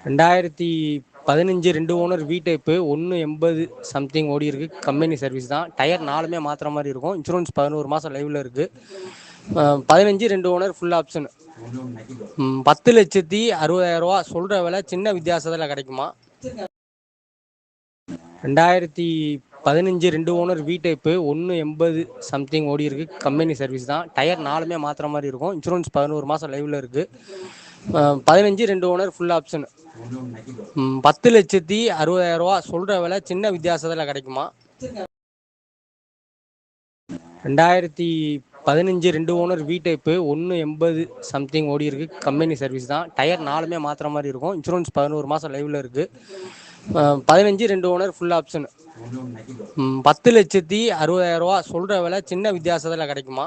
2015 2 owner we type 180 something ஓடி இருக்கு. Company service தான். டயர் 4மே மாற்றுற மாதிரி இருக்கும். இன்சூரன்ஸ் 11 மாதம் லைவில் இருக்குது. 15 2 ஓனர் ஃபுல் ஆப்ஷன். 10,60,000 ரூபா சொல்கிற விலை. சின்ன வித்தியாசத்தில் கிடைக்குமா? 2015 2 ஓனர் வி டைப்பு 180 சம்திங் ஓடி இருக்கு. கம்பெனி சர்வீஸ் தான். டயர் 4மே மாற்றுற மாதிரி இருக்கும். இன்சூரன்ஸ் 11 மாதம் லைவில் இருக்குது. 15 2 ஓனர் ஃபுல் ஆப்ஷன். 10,60,000 ரூபா சொல்கிற விலை. சின்ன வித்தியாசத்தில் கிடைக்குமா? 2015 2 ஓனர் வி டைப்பு 180 சம்திங் ஓடி இருக்கு. கம்பெனி சர்வீஸ் தான். டயர் 4மே மாற்றுற மாதிரி இருக்கும். இன்சூரன்ஸ் 11 மாதம் லைவில் இருக்குது. 15 2 ஓனர் ஃபுல் ஆப்ஷன். 10,60,000 ரூபா சொல்கிற விலை. சின்ன வித்தியாசத்தில் கிடைக்குமா?